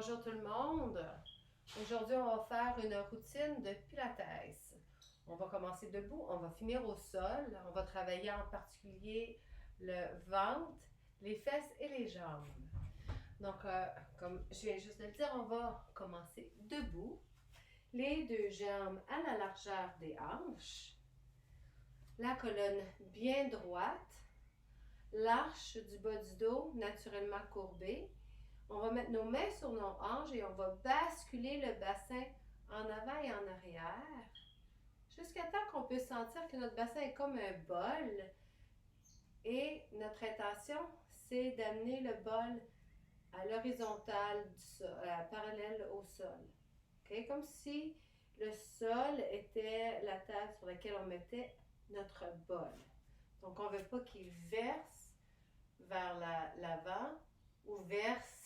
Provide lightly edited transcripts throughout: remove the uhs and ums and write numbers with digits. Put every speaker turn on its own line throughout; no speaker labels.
Bonjour tout le monde. Aujourd'hui, on va faire une routine de pilates. On va commencer debout, on va finir au sol. On va travailler en particulier le ventre, les fesses et les jambes. Donc, comme je viens juste de le dire, on va commencer debout. Les deux jambes à la largeur des hanches. La colonne bien droite. L'arche du bas du dos naturellement courbée. On va mettre nos mains sur nos hanches et on va basculer le bassin en avant et en arrière jusqu'à temps qu'on peut sentir que notre bassin est comme un bol. Et notre intention, c'est d'amener le bol à l'horizontale, parallèle au sol. Okay? Comme si le sol était la table sur laquelle on mettait notre bol. Donc, on ne veut pas qu'il verse vers l'avant ou verse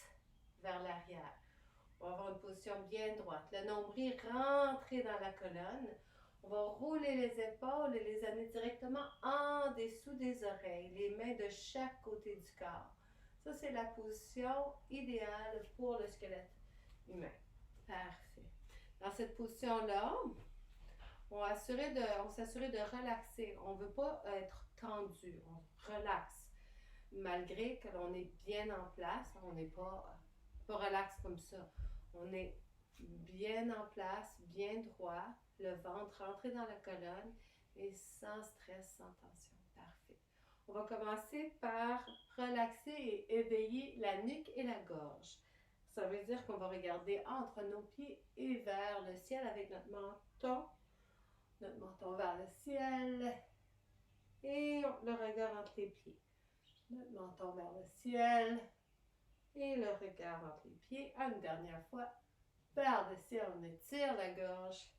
vers l'arrière. On va avoir une position bien droite. Le nombril rentré dans la colonne. On va rouler les épaules et les amener directement en dessous des oreilles, les mains de chaque côté du corps. Ça, c'est la position idéale pour le squelette humain. Parfait. Dans cette position-là, on va s'assurer de relaxer. On ne veut pas être tendu. On relaxe. Malgré que l'on est bien en place, on n'est pas relax comme ça. On est bien en place, bien droit, le ventre rentré dans la colonne et sans stress, sans tension. Parfait. On va commencer par relaxer et éveiller la nuque et la gorge. Ça veut dire qu'on va regarder entre nos pieds et vers le ciel avec notre menton vers le ciel et le regard entre les pieds. Notre menton vers le ciel et le regard entre les pieds. Une dernière fois, vers le ciel, on étire la gorge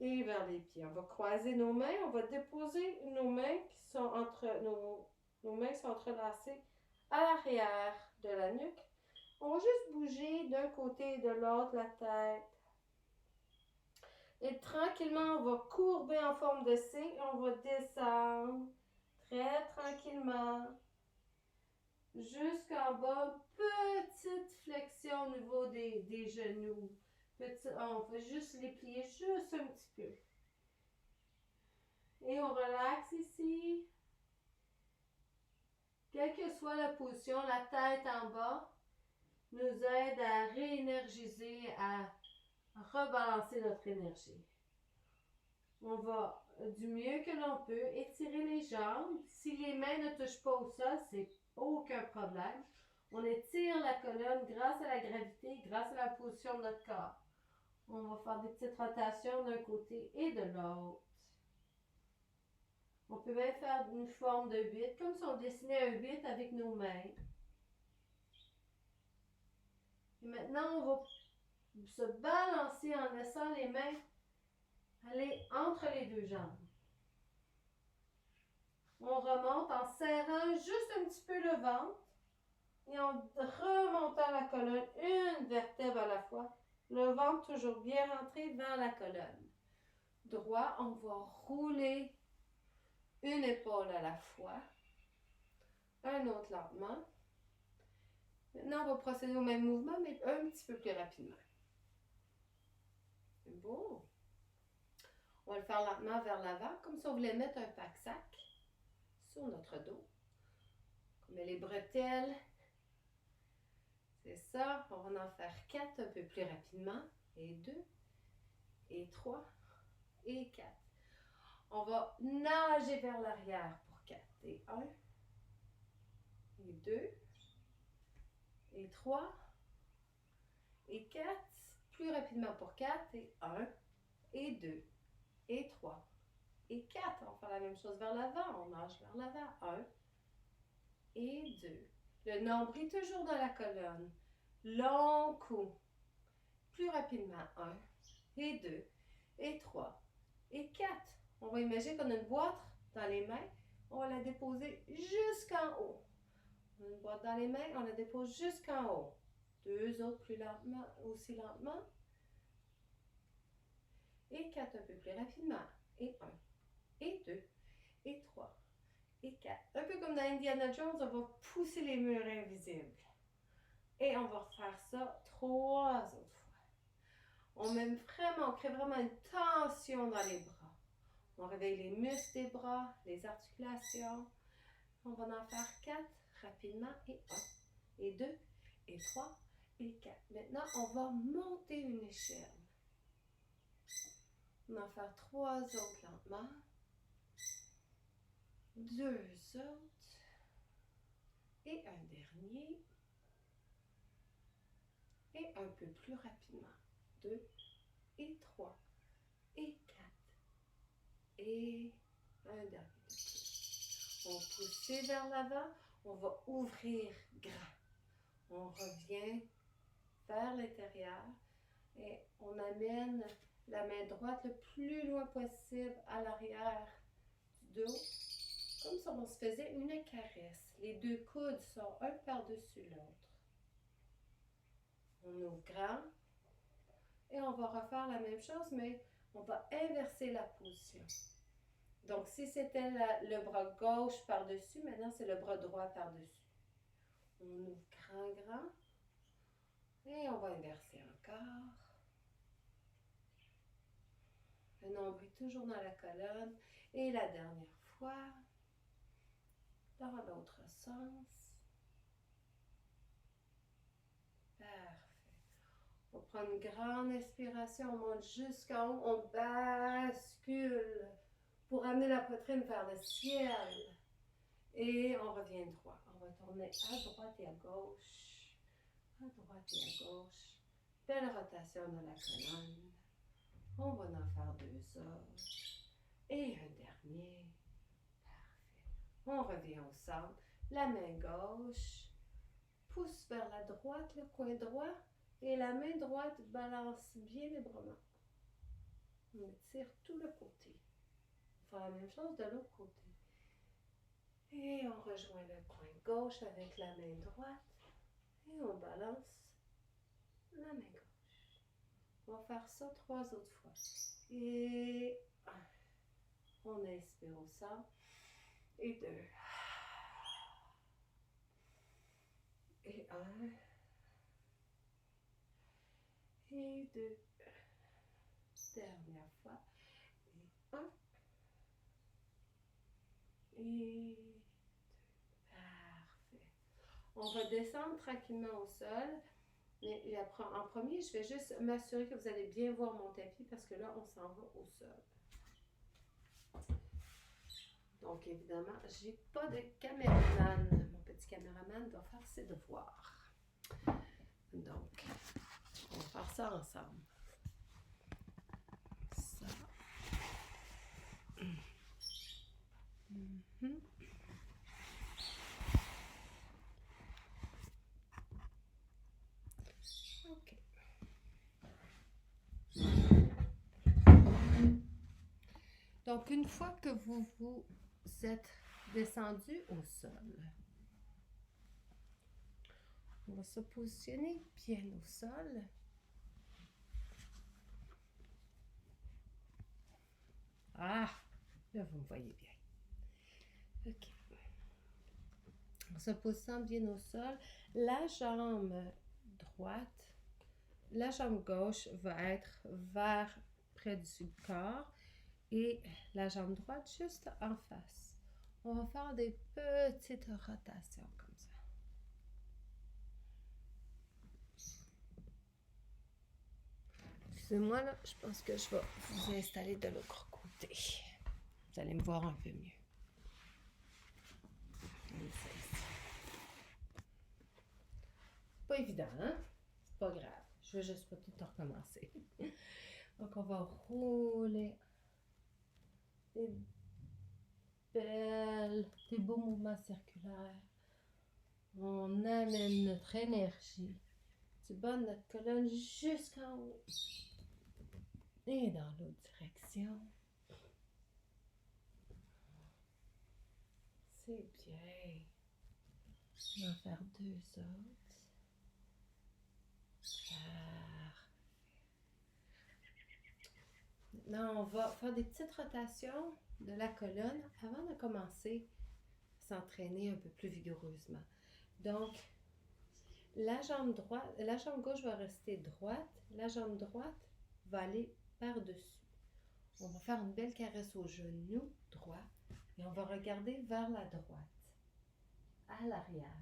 et vers les pieds. On va croiser nos mains, on va déposer nos mains qui sont nos mains sont entrelacées à l'arrière de la nuque. On va juste bouger d'un côté et de l'autre la tête. Et tranquillement, on va courber en forme de C et on va descendre très tranquillement jusqu'en bas. Petite flexion au niveau des genoux. On va juste les plier juste un petit peu. Et on relaxe ici. Quelle que soit la position, la tête en bas nous aide à réénergiser, à rebalancer notre énergie. On va du mieux que l'on peut étirer les jambes. Si les mains ne touchent pas au sol, c'est aucun problème. On étire la colonne grâce à la gravité, grâce à la position de notre corps. On va faire des petites rotations d'un côté et de l'autre. On peut même faire une forme de 8, comme si on dessinait un 8 avec nos mains. Et maintenant, on va se balancer en laissant les mains aller entre les deux jambes. On remonte en serrant juste un petit peu le ventre et en remontant la colonne, une vertèbre à la fois. Le ventre toujours bien rentré vers la colonne. Droit, on va rouler une épaule à la fois. Un autre lentement. Maintenant, on va procéder au même mouvement, mais un petit peu plus rapidement. C'est beau. On va le faire lentement vers l'avant, comme si on voulait mettre un pack-sac sur notre dos. On met les bretelles. C'est ça. On va en faire 4 un peu plus rapidement. Et 2, et 3, et 4. On va nager vers l'arrière pour 4. Et 1, et 2, et 3, et 4. Plus rapidement pour 4. Et 1, et 2, et 3, et 4. On va faire la même chose vers l'avant. On nage vers l'avant. 1, et 2. Le nombril toujours dans la colonne. Long coup. Plus rapidement. 1, et 2, et 3, et 4. On va imaginer qu'on a une boîte dans les mains. On va la déposer jusqu'en haut. On a une boîte dans les mains, on la dépose jusqu'en haut. 2 autres plus lentement, aussi lentement. Et 4 un peu plus rapidement. Et 1, et 2, et 3, et 4. Un peu comme dans Indiana Jones, on va pousser les murs invisibles. Et on va refaire ça 3 3 autres fois. On crée vraiment une tension dans les bras. On réveille les muscles des bras, les articulations. On va en faire 4 rapidement. Et 1, et 2, et 3, et 4. Maintenant, on va monter une échelle. On va en faire 3 autres lentement. 2 autres. Et un dernier. Et un peu plus rapidement. 2, et 3, et 4. Et un dernier de plus. On pousse vers l'avant. On va ouvrir grand. On revient vers l'intérieur. Et on amène la main droite le plus loin possible à l'arrière du dos. Comme si on se faisait une caresse. Les 2 coudes sont un par-dessus l'autre. On ouvre grand. Et on va refaire la même chose, mais on va inverser la position. Donc, si c'était le bras gauche par-dessus, maintenant c'est le bras droit par-dessus. On ouvre grand. Et on va inverser encore. Le nombril toujours dans la colonne. Et la dernière fois, dans l'autre sens. Parfait. On prend une grande inspiration, on monte jusqu'en haut, on bascule pour amener la poitrine vers le ciel. Et on revient droit. On va tourner à droite et à gauche. À droite et à gauche. Belle rotation dans la colonne. On va en faire 2 autres. Et un dernier. Parfait. On revient au centre. La main gauche pousse vers la droite, le coin droit. Et la main droite balance bien librement. On tire tout le côté. On fait la même chose de l'autre côté. Et on rejoint le coin gauche avec la main droite. Et on balance la main gauche. On va faire ça 3 autres fois. Et 1. On inspire au centre. Et 2. Et 1. Et 2. Dernière fois. Et 1. Et 2. Parfait. On va descendre tranquillement au sol. Mais en premier, je vais juste m'assurer que vous allez bien voir mon tapis parce que là, on s'en va au sol. Donc, évidemment, j'ai pas de caméraman. Mon petit caméraman doit faire ses devoirs. Donc, on va faire ça ensemble. Ça. Mm-hmm. OK. Donc, une fois que vous êtes descendu au sol, on va se positionner bien au sol. Ah, là, vous me voyez bien. OK. On se positionne bien au sol. La jambe droite, la jambe gauche va être vers près du corps et la jambe droite juste en face. On va faire des petites rotations comme ça. Excusez-moi, là, je pense que je vais vous installer de l'autre côté. Vous allez me voir un peu mieux. Pas évident, hein? C'est pas grave. Je veux juste pas tout recommencer. Donc, on va rouler des beaux mouvements circulaires. On amène notre énergie du bas de notre colonne jusqu'en haut. Et dans l'autre direction. C'est bien. On va faire 2 autres. Parfait. Maintenant, on va faire des petites rotations de la colonne avant de commencer à s'entraîner un peu plus vigoureusement. Donc, la jambe gauche va rester droite, la jambe droite va aller par-dessus. On va faire une belle caresse au genou droit et on va regarder vers la droite, à l'arrière.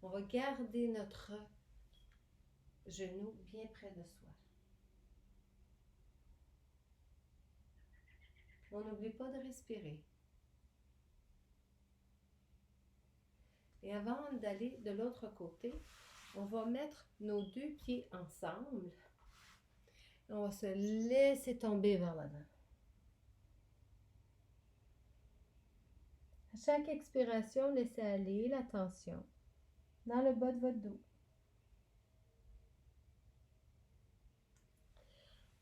On va garder notre genou bien près de soi. On n'oublie pas de respirer. Et avant d'aller de l'autre côté, on va mettre nos deux pieds ensemble. On va se laisser tomber vers l'avant. À chaque expiration, laissez aller la tension dans le bas de votre dos.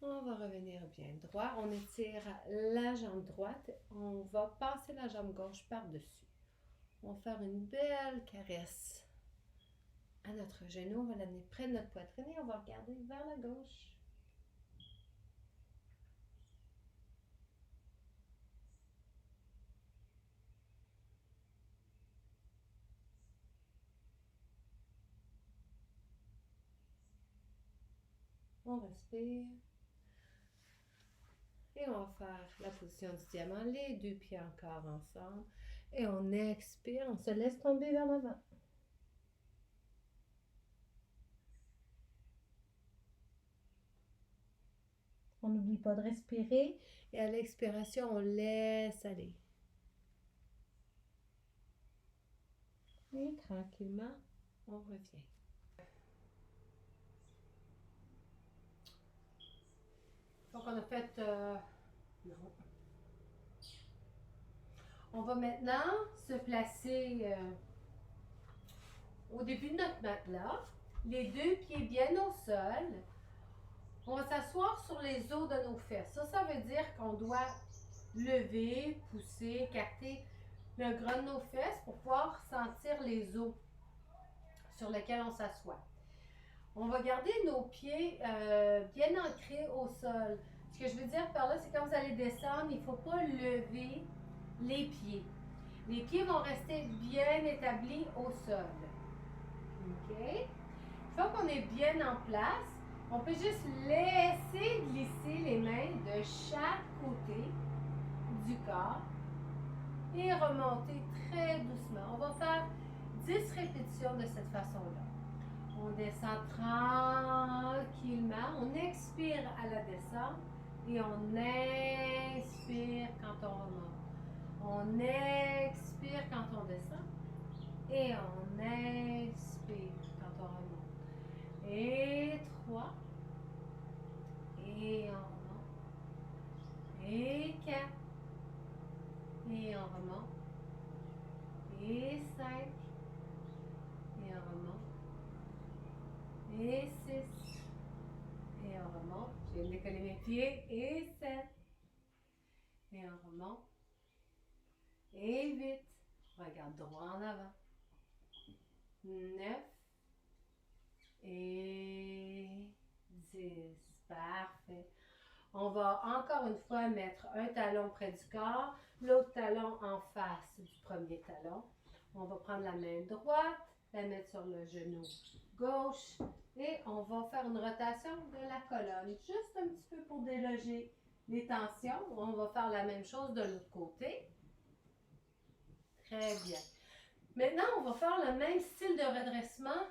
On va revenir bien droit. On étire la jambe droite. On va passer la jambe gauche par-dessus. On va faire une belle caresse à notre genou. On va l'amener près de notre poitrine et on va regarder vers la gauche. On respire. Et on va faire la position du diamant, les deux pieds encore ensemble. Et on expire, on se laisse tomber vers l'avant. On n'oublie pas de respirer. Et à l'expiration, on laisse aller. Et tranquillement, on revient. Donc on a fait... non. On va maintenant se placer au début de notre matelas, les deux pieds bien au sol. On va s'asseoir sur les os de nos fesses. Ça veut dire qu'on doit lever, pousser, écarter le gras de nos fesses pour pouvoir sentir les os sur lesquels on s'assoit. On va garder nos pieds bien ancrés au sol. Ce que je veux dire par là, c'est quand vous allez descendre, il ne faut pas lever les pieds. Les pieds vont rester bien établis au sol. OK? Une fois qu'on est bien en place, on peut juste laisser glisser les mains de chaque côté du corps et remonter très doucement. On va faire 10 répétitions de cette façon-là. On descend tranquillement. On expire à la descente et on inspire quand on remonte. On expire quand on descend et on expire quand on remonte. Et 3. Et on remonte. Et 4. Et on remonte. Et 5. Et on remonte. Et 6. Et on remonte. Je viens de décoller mes pieds. Et 7. Et on remonte. Et 8. Regarde droit en avant. 9. Et 10. Parfait. On va encore une fois mettre un talon près du corps, l'autre talon en face du premier talon. On va prendre la main droite, la mettre sur le genou gauche et on va faire une rotation de la colonne, juste un petit peu pour déloger les tensions. On va faire la même chose de l'autre côté. Très bien. Maintenant, on va faire le même style de redressement,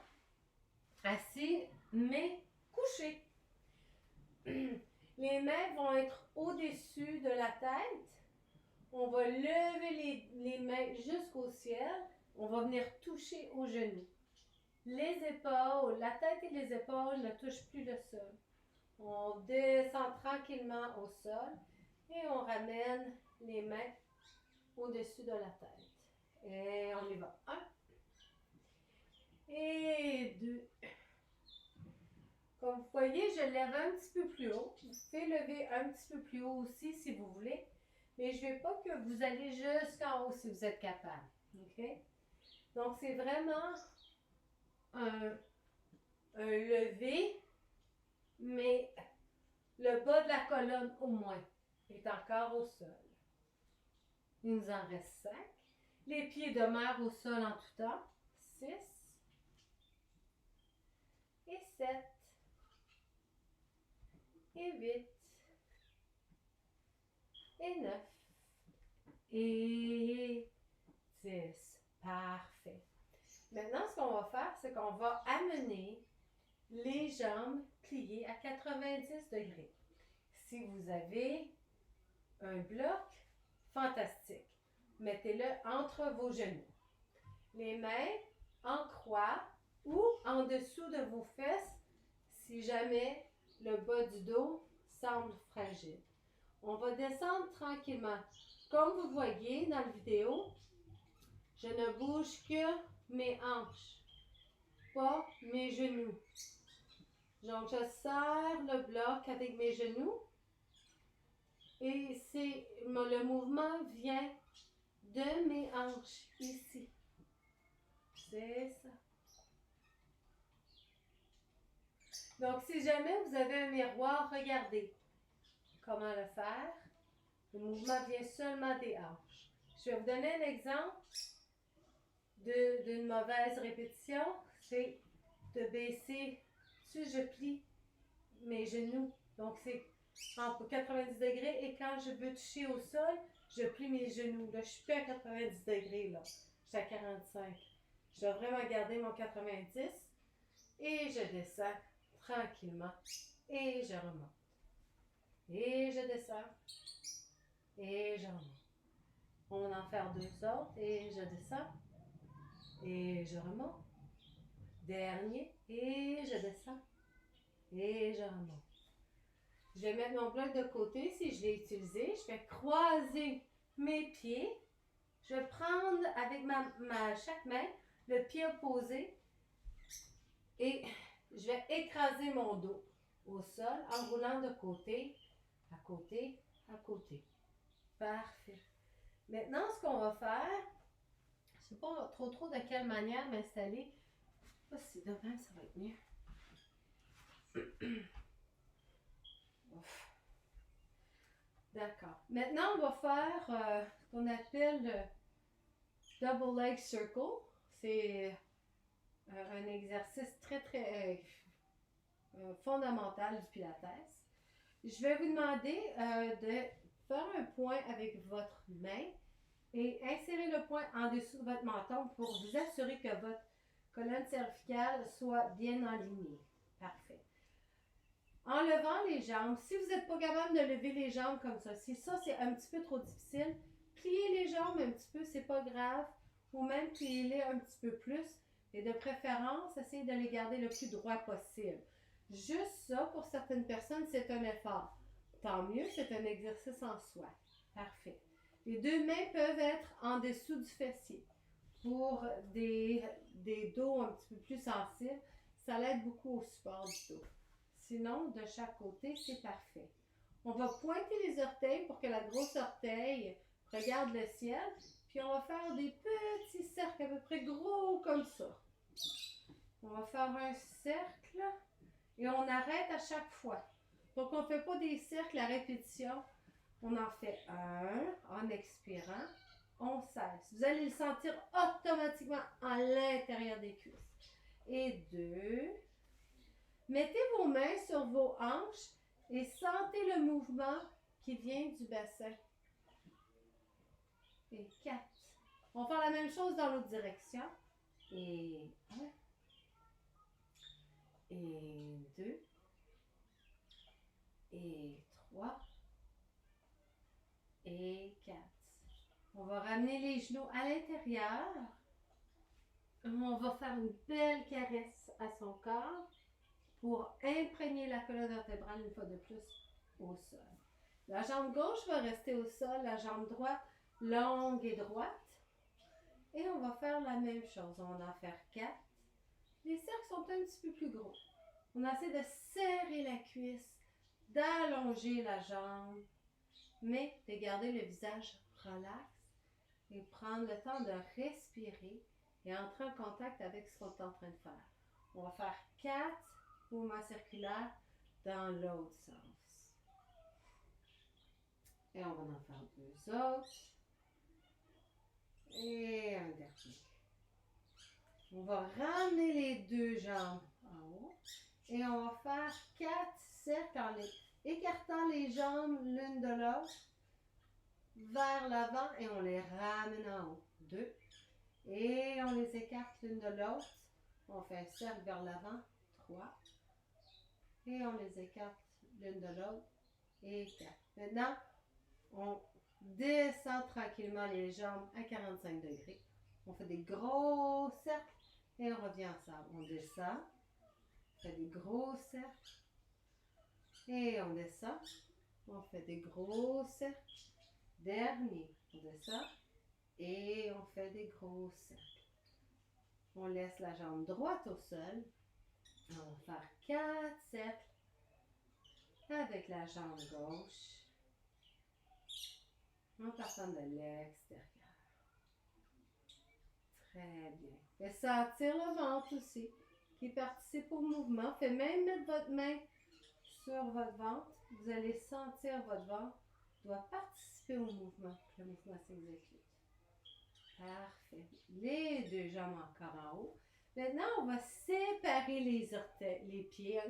assis mais couché. Les mains vont être au-dessus de la tête. On va lever les mains jusqu'au ciel. On va venir toucher aux genoux. Les épaules, la tête et les épaules ne touchent plus le sol. On descend tranquillement au sol et on ramène les mains au-dessus de la tête. Et on y va. 1 et 2. Comme vous voyez, je lève un petit peu plus haut. Vous pouvez lever un petit peu plus haut aussi si vous voulez. Mais je ne veux pas que vous allez jusqu'en haut si vous êtes capable. OK? Donc, c'est vraiment un lever, mais le bas de la colonne au moins est encore au sol. Il nous en reste 5. Les pieds demeurent au sol en tout temps. 6. et 8 et 9 et 10. Parfait. Maintenant, ce qu'on va faire, c'est qu'on va amener les jambes pliées à 90 degrés. Si vous avez un bloc, fantastique. Mettez-le entre vos genoux. Les mains en croix ou en dessous de vos fesses si jamais le bas du dos semble fragile. On va descendre tranquillement. Comme vous voyez dans la vidéo, je ne bouge que mes hanches, pas mes genoux. Donc, je serre le bloc avec mes genoux et le mouvement vient de mes hanches ici. C'est ça. Donc, si jamais vous avez un miroir, regardez comment le faire. Le mouvement vient seulement des hanches. Je vais vous donner un exemple d'une mauvaise répétition. C'est de baisser, je plie mes genoux. Donc, c'est entre 90 degrés et quand je veux toucher au sol, je plie mes genoux. Là, je suis plus à 90 degrés, là. Je suis à 45. Je dois vraiment garder mon 90 et je descends tranquillement et je remonte. Et je descends et je remonte. On va en faire deux autres et je descends et je remonte. Dernier et je descends et je remonte. Je vais mettre mon bloc de côté si je l'ai utilisé. Je vais croiser mes pieds. Je vais prendre avec chaque main le pied opposé et je vais écraser mon dos au sol en roulant de côté à côté à côté. Parfait. Maintenant, ce qu'on va faire, je ne sais pas trop de quelle manière m'installer. Je ne sais pas si demain ça va être mieux. D'accord. Maintenant, on va faire ce qu'on appelle le double leg circle. C'est un exercice très fondamental du Pilates. Je vais vous demander de faire un point avec votre main et insérer le point en dessous de votre menton pour vous assurer que votre colonne cervicale soit bien alignée. Parfait. En levant les jambes, si vous n'êtes pas capable de lever les jambes comme ça, si ça c'est un petit peu trop difficile, pliez les jambes un petit peu, c'est pas grave, ou même pliez-les un petit peu plus, et de préférence, essayez de les garder le plus droit possible. Juste ça, pour certaines personnes, c'est un effort. Tant mieux, c'est un exercice en soi. Parfait. Les deux mains peuvent être en dessous du fessier. Pour des dos un petit peu plus sensibles, ça l'aide beaucoup au support du dos. Sinon, de chaque côté, c'est parfait. On va pointer les orteils pour que la grosse orteil regarde le ciel. Puis on va faire des petits cercles à peu près gros comme ça. On va faire un cercle et on arrête à chaque fois. Donc on ne fait pas des cercles à répétition. On en fait un en expirant. On cesse. Vous allez le sentir automatiquement à l'intérieur des cuisses. Et deux. Mettez vos mains sur vos hanches et sentez le mouvement qui vient du bassin. Et 4. On va faire la même chose dans l'autre direction. Et 1. Et 2. Et 3. Et 4. On va ramener les genoux à l'intérieur. On va faire une belle caresse à son corps pour imprégner la colonne vertébrale une fois de plus au sol. La jambe gauche va rester au sol, la jambe droite longue et droite. Et on va faire la même chose. On va en faire 4. Les cercles sont un petit peu plus gros. On essaie de serrer la cuisse, d'allonger la jambe, mais de garder le visage relax et prendre le temps de respirer et entrer en contact avec ce qu'on est en train de faire. On va faire 4 mouvements circulaires dans l'autre sens. Et on va en faire 2 autres. Et un dernier. On va ramener les 2 jambes en haut. Et on va faire 4 cercles écartant les jambes l'une de l'autre vers l'avant et on les ramène en haut. 2. Et on les écarte l'une de l'autre. On fait un cercle vers l'avant. 3. Et on les écarte l'une de l'autre. Et 4. Maintenant, on descend tranquillement les jambes à 45 degrés. On fait des gros cercles et on revient ensemble. On descend, on fait des gros cercles et on descend. On fait des gros cercles. Dernier, on descend et on fait des gros cercles. On laisse la jambe droite au sol. On va faire 4 cercles avec la jambe gauche en partant de l'extérieur. Très bien. Faites sentir le ventre aussi qui participe au mouvement. Faites même mettre votre main sur votre ventre. Vous allez sentir votre ventre doit participer au mouvement. Le mouvement s'exécute. Parfait. Les deux jambes encore en haut. Maintenant, on va séparer les orteils, les pieds.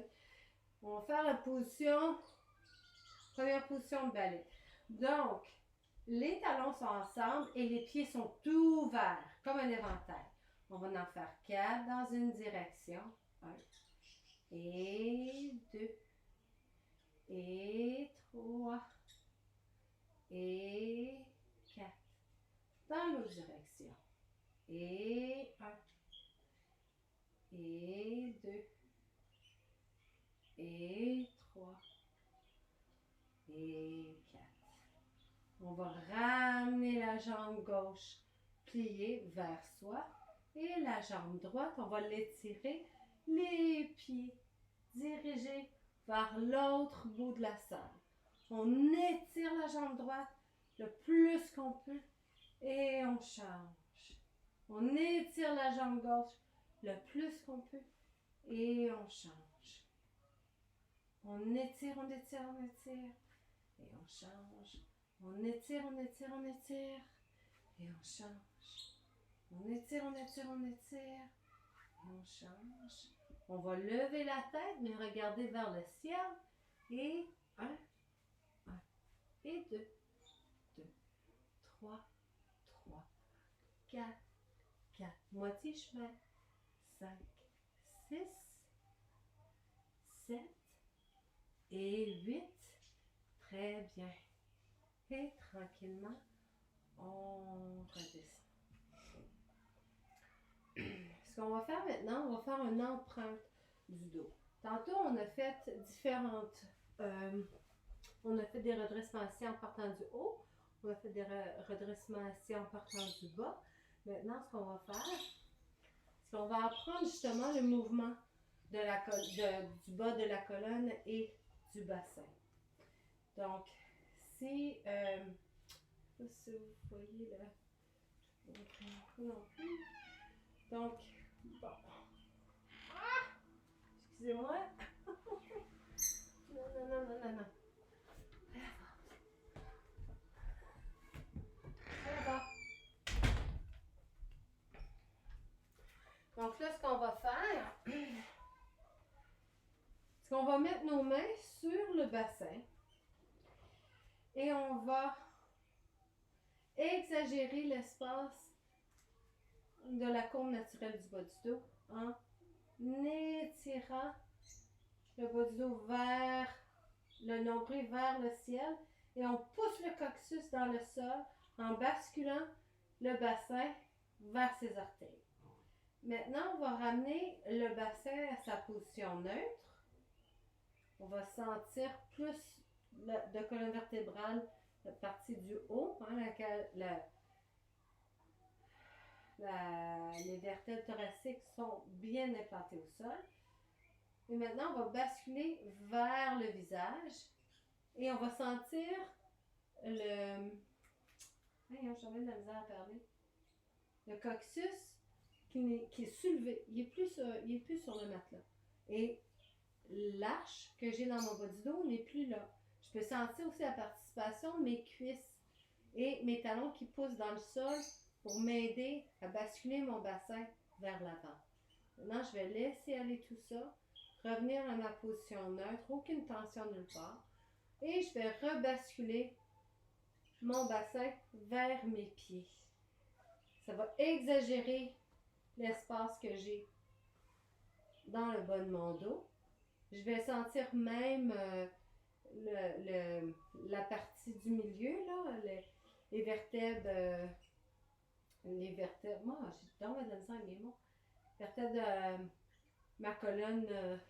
On va faire la position, première position de balai. Donc, les talons sont ensemble et les pieds sont ouverts, comme un éventail. On va en faire 4 dans une direction. 1 et 2 et 3 et 4. Dans l'autre direction. Et 1 et 2 et 3 et 4. On va ramener la jambe gauche pliée vers soi et la jambe droite, on va l'étirer, les pieds dirigés vers l'autre bout de la salle. On étire la jambe droite le plus qu'on peut et on change. On étire la jambe gauche le plus qu'on peut et on change. On étire, on étire, on étire et on change. On étire, on étire, on étire et on change. On étire, on étire, on étire et on change. On va lever la tête, mais regarder vers le ciel. Et 1, 1 et 2, 2, 3, 3, 4, 4. Moitié chemin. 5, 6, 7 et 8. Très bien. Et tranquillement, on redescend. Ce qu'on va faire maintenant, on va faire une empreinte du dos. Tantôt, on a fait on a fait des redressements assis en partant du haut. On a fait des redressements assis en partant du bas. Maintenant, ce qu'on va faire, c'est qu'on va apprendre justement le mouvement du bas de la colonne et du bassin. Donc, si, je ne sais pas si vous voyez là, non plus. Donc, bon. Ah! Excusez-moi. Non. Là-bas. Donc là, ce qu'on va faire, c'est qu'on va mettre nos mains sur le bassin et on va exagérer l'espace de la courbe naturelle du bas du dos en étirant le bas du dos vers le nombril vers le ciel et on pousse le coccyx dans le sol en basculant le bassin vers ses orteils. Maintenant, on va ramener le bassin à sa position neutre. On va sentir plus de colonne vertébrale, la partie du haut, les vertèbres thoraciques sont bien implantées au sol. Et maintenant, on va basculer vers le visage et on va sentir le... J'ai de la misère à parler. Le coccyx qui est soulevé. Il est plus sur le matelas. Et l'arche que j'ai dans mon bas du dos n'est plus là. Je peux sentir aussi la participation de mes cuisses et mes talons qui poussent dans le sol pour m'aider à basculer mon bassin vers l'avant. Maintenant, je vais laisser aller tout ça, revenir à ma position neutre, aucune tension nulle part. Et je vais rebasculer mon bassin vers mes pieds. Ça va exagérer l'espace que j'ai dans le bas de mon dos. Je vais sentir même la partie du milieu, là, les vertèbres, moi, j'ai dans la misère avec mes mots, vertèbres de ma colonne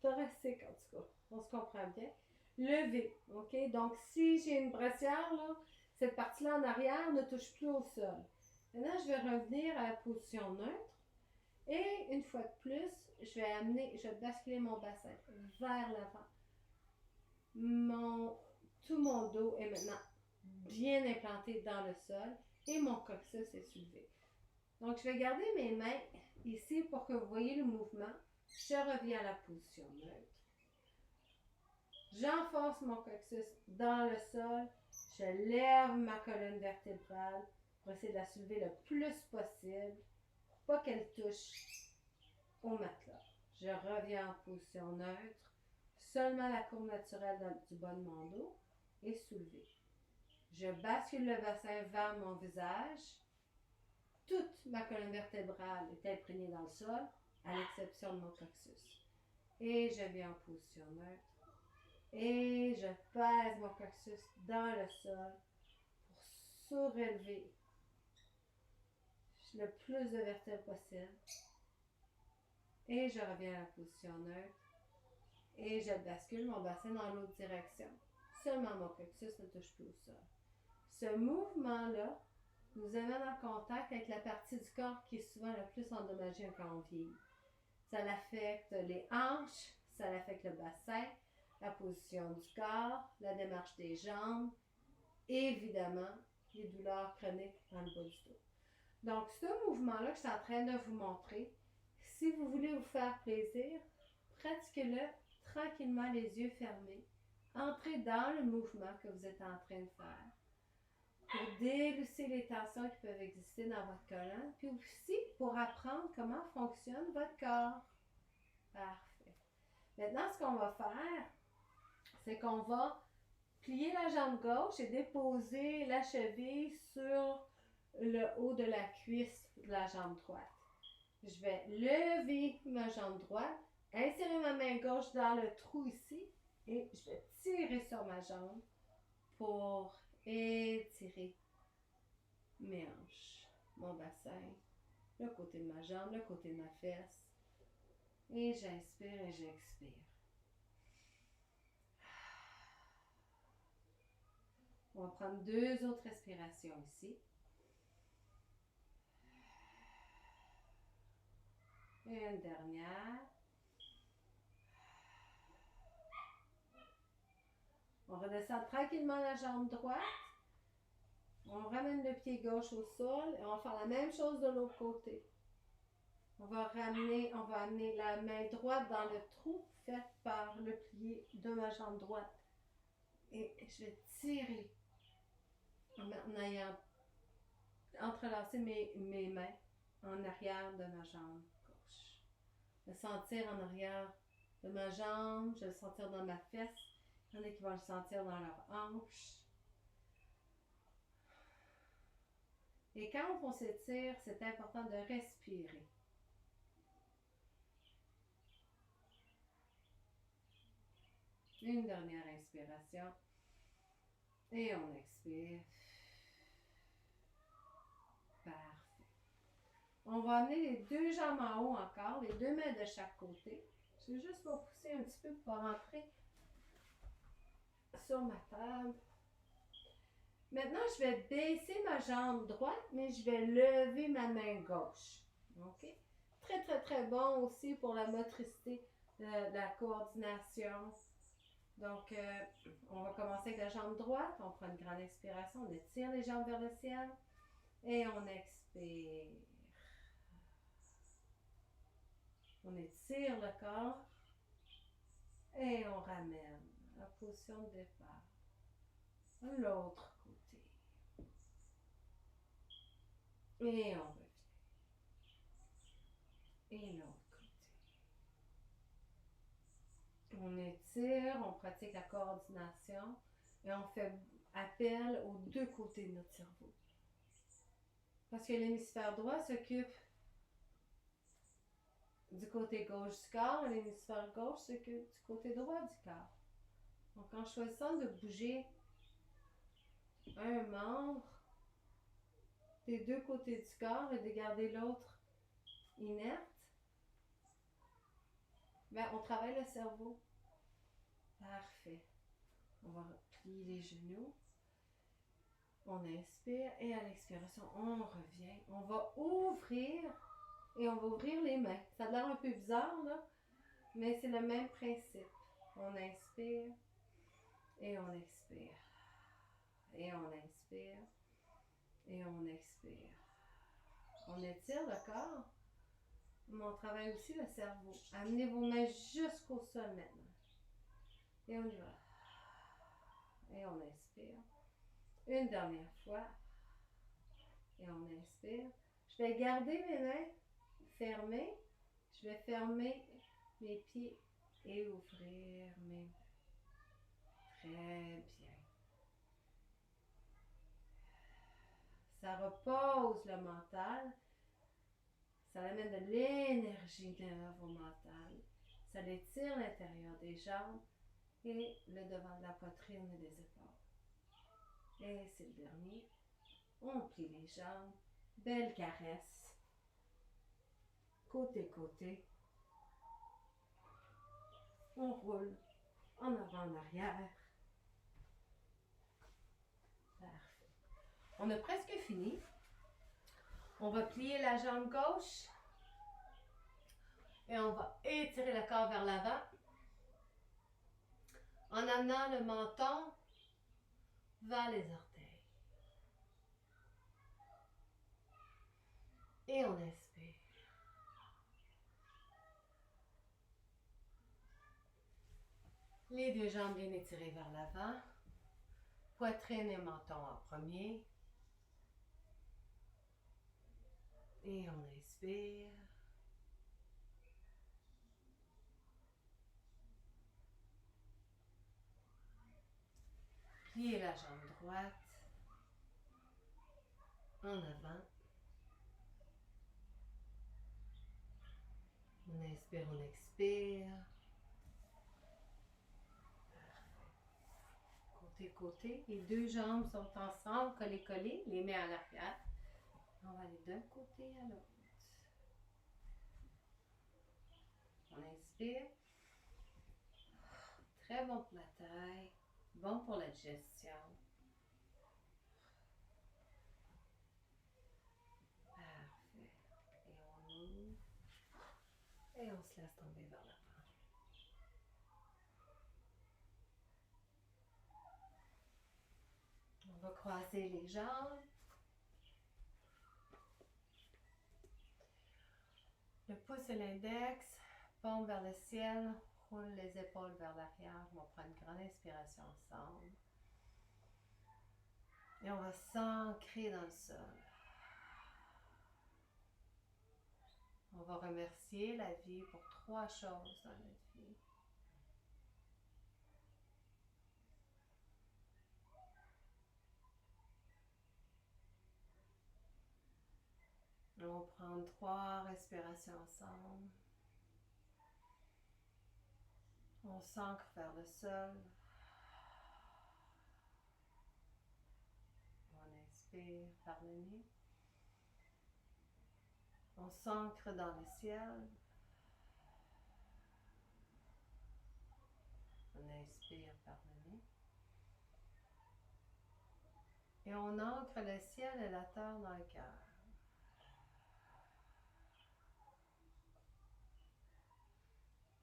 thoracique, en tout cas, on se comprend bien. Lever, ok? Donc, si j'ai une brassière, là, cette partie-là en arrière ne touche plus au sol. Maintenant, je vais revenir à la position neutre. Et une fois de plus, je vais basculer mon bassin vers l'avant. Tout mon dos est maintenant bien implanté dans le sol et mon coccyx est soulevé. Donc, je vais garder mes mains ici pour que vous voyez le mouvement. Je reviens à la position neutre. J'enfonce mon coccyx dans le sol. Je lève ma colonne vertébrale pour essayer de la soulever le plus possible. Pas qu'elle touche au matelas. Je reviens en position neutre. Seulement la courbe naturelle du bas de mon dos est soulevée. Je bascule le bassin vers mon visage. Toute ma colonne vertébrale est imprégnée dans le sol, à l'exception de mon coccyx. Et je viens en position neutre. Et je pèse mon coccyx dans le sol pour surélever le plus de vertèbres possible. Et je reviens à la position neutre. Et je bascule mon bassin dans l'autre direction. Seulement mon coccyx ne touche plus au sol. Ce mouvement-là nous amène en contact avec la partie du corps qui est souvent la plus endommagée quand on vieillit. Ça affecte les hanches, ça affecte le bassin, la position du corps, la démarche des jambes, et évidemment, les douleurs chroniques dans le bas du dos. Donc, ce mouvement-là que je suis en train de vous montrer, si vous voulez vous faire plaisir, pratiquez-le tranquillement, les yeux fermés. Entrez dans le mouvement que vous êtes en train de faire pour délucer les tensions qui peuvent exister dans votre colonne, puis aussi pour apprendre comment fonctionne votre corps. Parfait. Maintenant, ce qu'on va faire, c'est qu'on va plier la jambe gauche et déposer la cheville sur le haut de la cuisse de la jambe droite. Je vais lever ma jambe droite, insérer ma main gauche dans le trou ici et je vais tirer sur ma jambe pour étirer mes hanches, mon bassin, le côté de ma jambe, le côté de ma fesse. Et j'inspire et j'expire. On va prendre 2 autres respirations ici. Et une dernière. On redescend tranquillement la jambe droite. On ramène le pied gauche au sol et on va faire la même chose de l'autre côté. On va amener la main droite dans le trou fait par le plié de ma jambe droite. Et je vais tirer en ayant entrelacé mes mains en arrière de ma jambe gauche. Je vais sentir en arrière de ma jambe, je vais le sentir dans ma fesse. Il y en a qui vont le sentir dans leur hanche. Et quand on s'étire, c'est important de respirer. Une dernière inspiration. Et on expire. Parfait. On va amener les 2 jambes en haut encore, les 2 mains de chaque côté. Je vais juste me pousser un petit peu pour rentrer sur ma table. Maintenant, je vais baisser ma jambe droite, mais je vais lever ma main gauche. OK? Très, très, très bon aussi pour la motricité, la coordination. Donc, on va commencer avec la jambe droite. On prend une grande expiration. On étire les jambes vers le ciel. Et on expire. On étire le corps. Et on ramène la position de départ. L'autre côté. Et on revient. Et l'autre côté. On étire, on pratique la coordination et on fait appel aux deux côtés de notre cerveau. Parce que l'hémisphère droit s'occupe du côté gauche du corps et l'hémisphère gauche s'occupe du côté droit du corps. Donc en choisissant de bouger un membre des deux côtés du corps et de garder l'autre inerte, ben, on travaille le cerveau. Parfait. On va plier les genoux. On inspire et à l'expiration, on revient. On va ouvrir et on va ouvrir les mains. Ça a l'air un peu bizarre, là, mais c'est le même principe. On inspire et on expire. Et on inspire et on expire. On étire le corps, mais on travaille aussi le cerveau. Amenez vos mains jusqu'au sol maintenant. Et on y va. Et on inspire. Une dernière fois. Et on inspire. Je vais garder mes mains fermées. Je vais fermer mes pieds et ouvrir mes mains. Très bien. Ça repose le mental. Ça amène de l'énergie dans vos mentales. Ça étire l'intérieur des jambes et le devant de la poitrine et des épaules. Et c'est le dernier. On plie les jambes. Belle caresse. Côté, côté. On roule en avant, en arrière. Parfait. On a presque fini. On va plier la jambe gauche. Et on va étirer le corps vers l'avant. En amenant le menton vers les orteils. Et on inspire. Les deux jambes bien étirées vers l'avant. Poitrine et menton en premier. Et on inspire. Pliez la jambe droite. En avant. On inspire, on expire. Côté, côté. Les deux jambes sont ensemble, collées, collées. Les mains à l'arrière. On va aller d'un côté à l'autre. On inspire. Très bon pour la taille. Bon pour la digestion. Parfait. Et on ouvre. Et on se laisse tomber vers l'avant. On va croiser les jambes. Le pouce et l'index, paume vers le ciel, roule les épaules vers l'arrière. On va prendre une grande inspiration ensemble. Et on va s'ancrer dans le sol. On va remercier la vie pour 3 choses dans notre vie. On va prendre 3 respirations ensemble. On s'ancre vers le sol. On inspire par le nez. On s'ancre dans le ciel. On inspire par le nez. Et on ancre le ciel et la terre dans le cœur.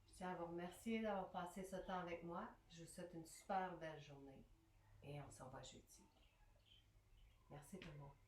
Je tiens à vous remercier d'avoir passé ce temps avec moi. Je vous souhaite une super belle journée. Et on s'en va jeudi. Merci tout le monde.